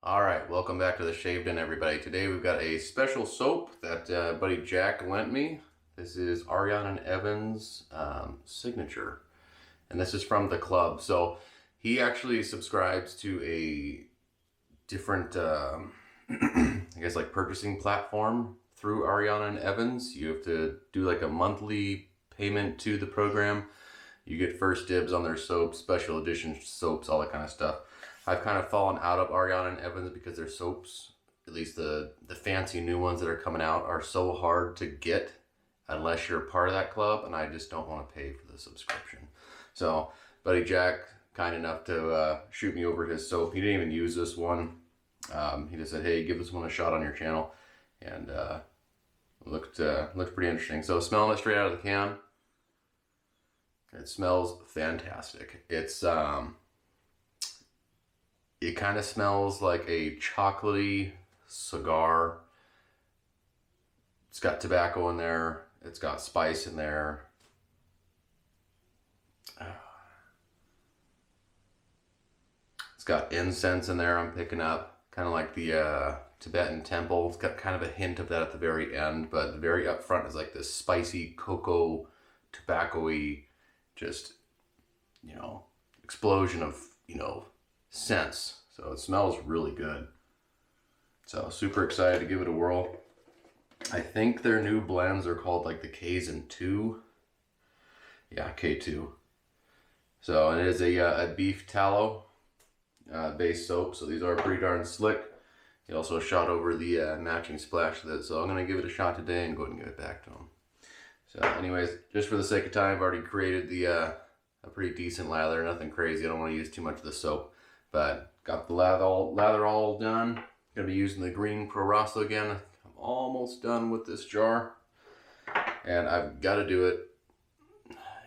All right, welcome back to the Shaved In, everybody. Today we've got a special soap that buddy Jack lent me. This is Ariana Evans' signature, and this is from the club. So he actually subscribes to a different, I guess, like purchasing platform through Ariana Evans. You have to do like a monthly payment to the program. You get first dibs on their soaps, special edition soaps, all that kind of stuff. I've kind of fallen out of Ariana Evans because their soaps, at least the fancy new ones that are coming out, are so hard to get unless you're part of that club, and I just don't want to pay for the subscription. So, buddy Jack, kind enough to shoot me over his soap. He didn't even use this one. He just said, "Hey, give this one a shot on your channel," and looked pretty interesting. So, smelling it straight out of the can, it smells fantastic. It kind of smells like a chocolatey cigar. It's got tobacco in there. It's got spice in there. It's got incense in there I'm picking up. Kind of like the Tibetan temple. It's got kind of a hint of that at the very end, but the very up front is like this spicy cocoa, tobacco-y, just, explosion of, scents. So it smells really good. So super excited to give it a whirl. I think their new blends are called like the K's and 2. Yeah, K2. So it is a beef tallow based soap. So these are pretty darn slick. He also shot over the matching splash with it. So I'm going to give it a shot today and go ahead and give it back to him. So anyways, just for the sake of time, I've already created a pretty decent lather. Nothing crazy. I don't want to use too much of the soap. But got the lather all done. Gonna be using the green Pro Rosso again. I'm almost done with this jar. And I've got to do it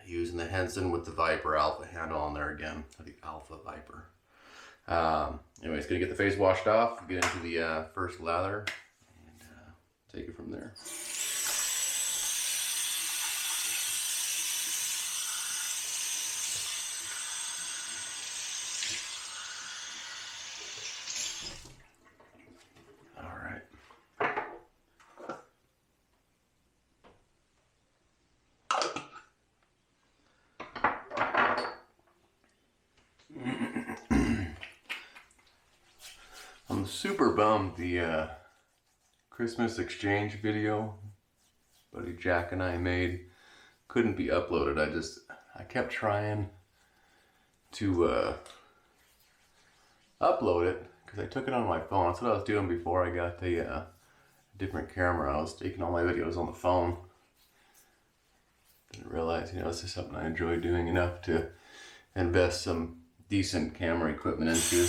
using the Henson with the Viper Alpha handle on there again. The Alpha Viper. Anyways, gonna get the face washed off, get into the first lather, and take it from there. I'm super bummed the Christmas exchange video buddy Jack and I made couldn't be uploaded. I kept trying to upload it because I took it on my phone. That's what I was doing before I got the different camera. I was taking all my videos on the phone. Didn't realize, this is something I enjoy doing enough to invest some decent camera equipment into.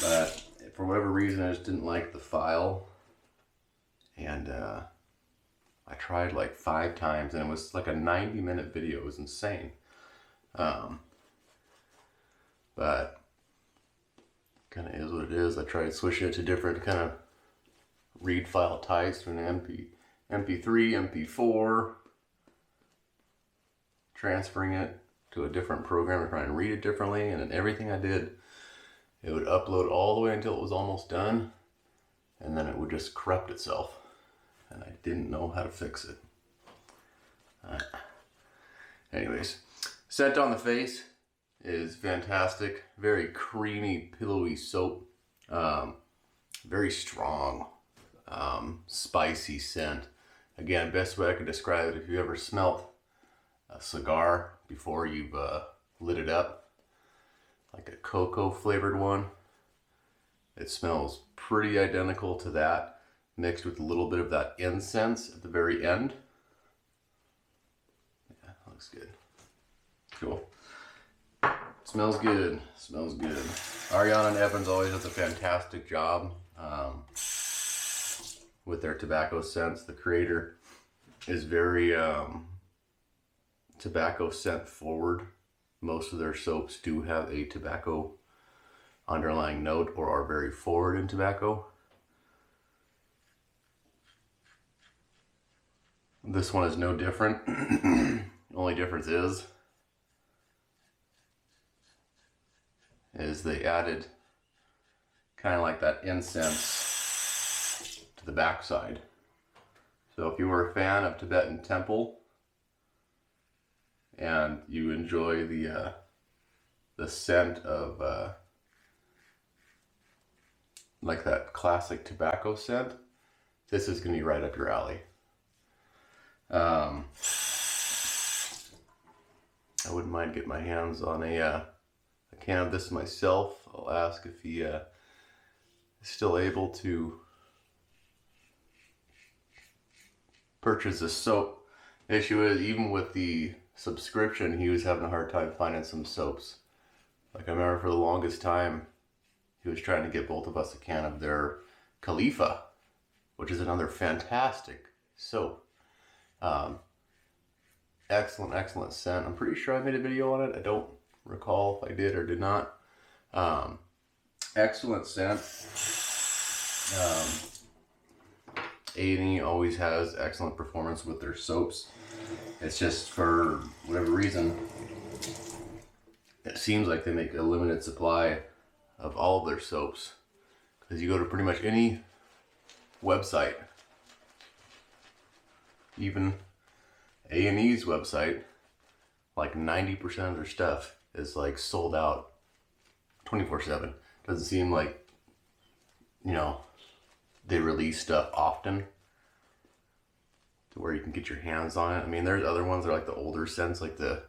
But for whatever reason, I just didn't like the file. And I tried like 5 times, and it was like a 90-minute video. It was insane. But kind of is what it is. I tried switching it to different kind of read file types from MP3, MP4, transferring it to a different program and trying to read it differently, and then everything I did, it would upload all the way until it was almost done, and then it would just corrupt itself, and I didn't know how to fix it. Anyways, scent on the face is fantastic. Very creamy, pillowy soap. Very strong, spicy scent. Again, best way I could describe it, if you ever smelt a cigar before you've lit it up, like a cocoa flavored one, it smells pretty identical to that, mixed with a little bit of that incense at the very end. Yeah, looks good. Cool. Smells good. Smells good. Ariana Evans always does a fantastic job with their tobacco scents. The creator is very tobacco scent forward. Most of their soaps do have a tobacco underlying note or are very forward in tobacco. This one is no different. Only difference is they added kind of like that incense to the backside. So if you were a fan of Tibetan temple and you enjoy the scent of like that classic tobacco scent, this is going to be right up your alley. I wouldn't mind getting my hands on a can of this myself. I'll ask if he is still able to purchase this soap. The issue is, even with the subscription, he was having a hard time finding some soaps. Like, I remember for the longest time, he was trying to get both of us a can of their Khalifa, which is another fantastic soap. Excellent scent. I'm pretty sure I made a video on it. I don't recall if I did or did not. Excellent scent. A&E always has excellent performance with their soaps. It's just, for whatever reason, it seems like they make a limited supply of all of their soaps. Because you go to pretty much any website, even A&E's website, like 90% of their stuff is like sold out 24/7. Doesn't seem like, you know, they release stuff often to where you can get your hands on it. I mean, there's other ones that are like the older scents, like the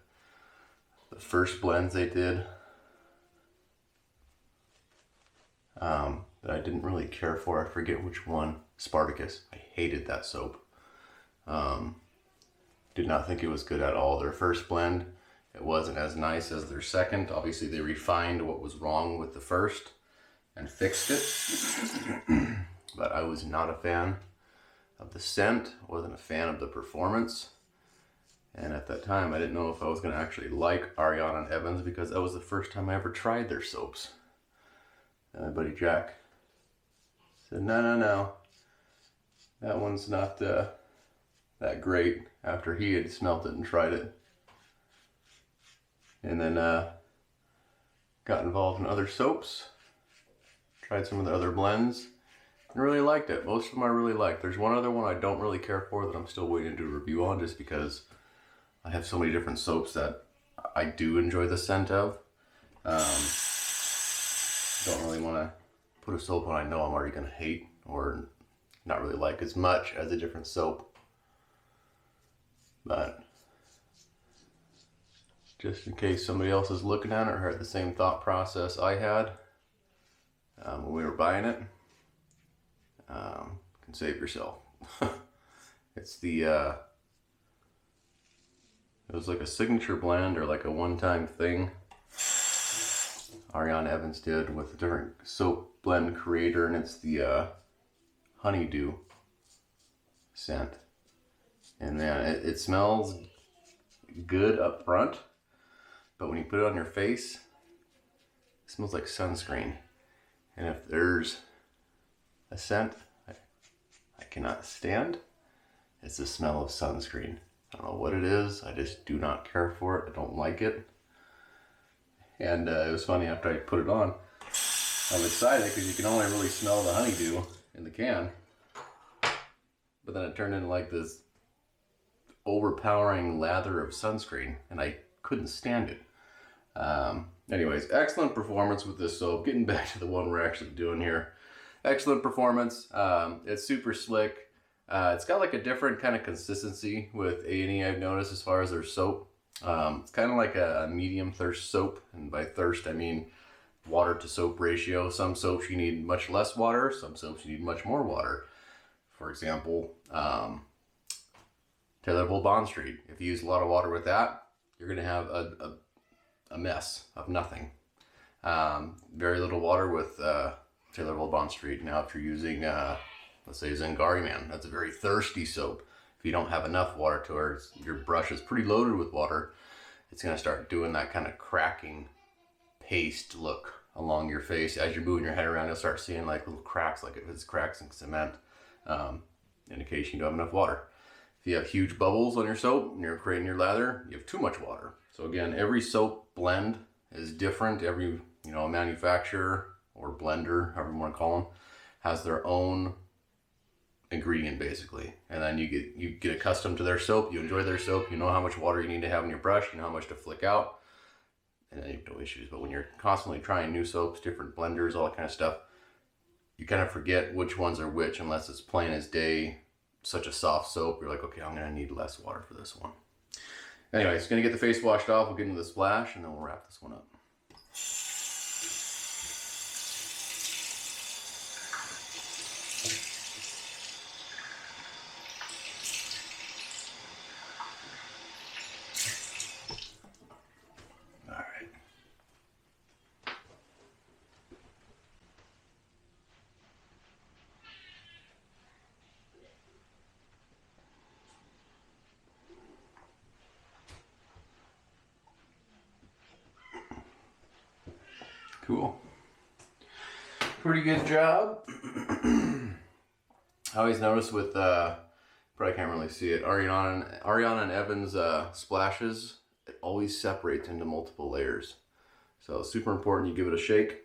first blends they did, that I didn't really care for. I forget which one. Spartacus. I hated that soap. Did not think it was good at all. Their first blend, it wasn't as nice as their second. Obviously, they refined what was wrong with the first and fixed it. But I was not a fan of the scent, wasn't a fan of the performance. And at that time, I didn't know if I was going to actually like Ariana and Evans, because that was the first time I ever tried their soaps. And my buddy Jack said, no, that one's not that great, after he had smelt it and tried it. And then got involved in other soaps, tried some of the other blends, and really liked it. Most of them I really liked. There's one other one I don't really care for that I'm still waiting to do a review on, just because I have so many different soaps that I do enjoy the scent of. Don't really want to put a soap on I know I'm already going to hate or not really like as much as a different soap. But just in case somebody else is looking at it or had the same thought process I had when we were buying it, can save yourself. It's it was like a signature blend or like a one-time thing Ariana Evans did with a different soap blend creator, and it's the honeydew scent. And man, it smells good up front, but when you put it on your face, it smells like sunscreen. And if there's a scent I cannot stand, it's the smell of sunscreen. I don't know what it is, I just do not care for it, I don't like it. And it was funny, after I put it on, I was excited because you can only really smell the honeydew in the can. But then it turned into like this overpowering lather of sunscreen, and I couldn't stand it. Anyways, excellent performance with this soap. Getting back to the one we're actually doing here. Excellent performance. It's super slick. It's got like a different kind of consistency with A&E, I've noticed, as far as their soap. It's kind of like a medium thirst soap, and by thirst I mean water to soap ratio. Some soaps you need much less water, some soaps you need much more water. For example, Taylor Bond Street. If you use a lot of water with that, you're going to have a mess of nothing. Very little water with Taylor Bond Street. Now if you're using, let's say Zingari Man, that's a very thirsty soap. If you don't have enough water to where your brush is pretty loaded with water, it's going to start doing that kind of cracking paste look along your face. As you're moving your head around, you'll start seeing like little cracks, like if it's cracks in cement, indication you don't have enough water. If you have huge bubbles on your soap and you're creating your lather, you have too much water. So again, every soap blend is different. Every manufacturer or blender, however you want to call them, has their own ingredient basically, and then you get accustomed to their soap. You enjoy their soap. You know how much water you need to have in your brush. You know how much to flick out, and then you have no issues. But when you're constantly trying new soaps, different blenders, all that kind of stuff, you kind of forget which ones are which unless it's plain as day. Such a soft soap, you're like, okay, I'm gonna need less water for this one. Anyways, gonna get the face washed off. We'll get into the splash, and then we'll wrap this one up. Cool. Pretty good job. I always notice with, probably can't really see it, Ariana and Evan's splashes, it always separates into multiple layers. So super important you give it a shake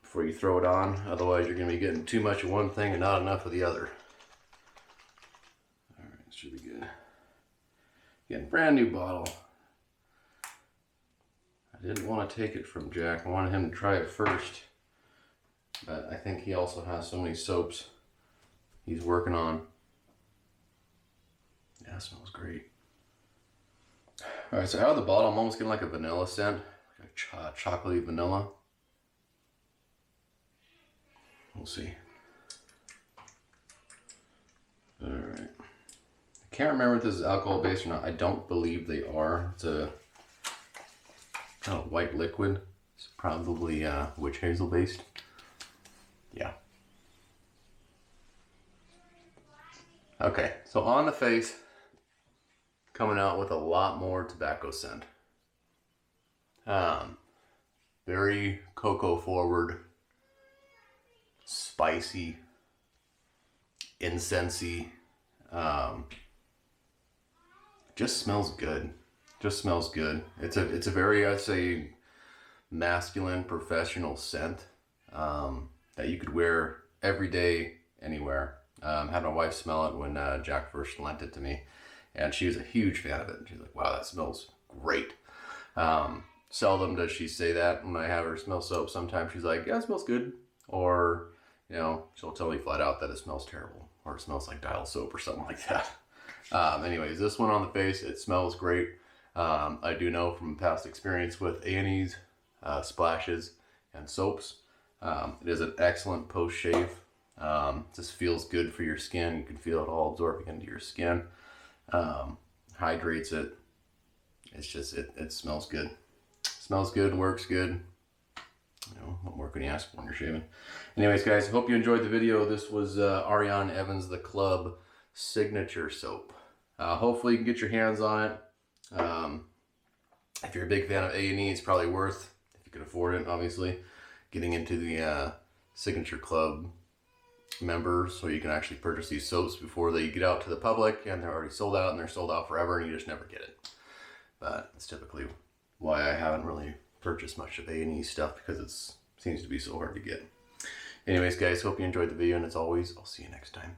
before you throw it on. Otherwise you're going to be getting too much of one thing and not enough of the other. Alright, this should be good. Getting a brand new bottle. I didn't want to take it from Jack. I wanted him to try it first. But I think he also has so many soaps he's working on. Yeah, it smells great. Alright, so out of the bottle, I'm almost getting like a vanilla scent. Like chocolatey vanilla. We'll see. Alright. I can't remember if this is alcohol based or not. I don't believe they are. It's a kind of white liquid. It's probably witch hazel based. Yeah. Okay, so on the face, coming out with a lot more tobacco scent. Very cocoa forward, spicy, incensey. Just smells good. Just smells good. It's a very, I'd say, masculine, professional scent that you could wear every day, anywhere. Had my wife smell it when Jack first lent it to me, and she was a huge fan of it. She's like, wow, that smells great. Seldom does she say that when I have her smell soap. Sometimes she's like, yeah, it smells good. Or, you know, she'll tell me flat out that it smells terrible, or it smells like Dial soap or something like that. Anyways, this one on the face, it smells great. I do know from past experience with A&E's splashes and soaps, it is an excellent post-shave. Just feels good for your skin. You can feel it all absorbing into your skin. Hydrates it. It's just, it smells good. Smells good, works good. You know, what more can you ask for when you're shaving? Anyways, guys, hope you enjoyed the video. This was Ariana Evans, the Club Signature Soap. Hopefully you can get your hands on it. If you're a big fan of A&E, it's probably worth, if you can afford it, obviously, getting into the Signature Club members, so you can actually purchase these soaps before they get out to the public, and they're already sold out, and they're sold out forever, and you just never get it. But that's typically why I haven't really purchased much of A&E stuff, because it seems to be so hard to get. Anyways, guys, hope you enjoyed the video, and as always, I'll see you next time.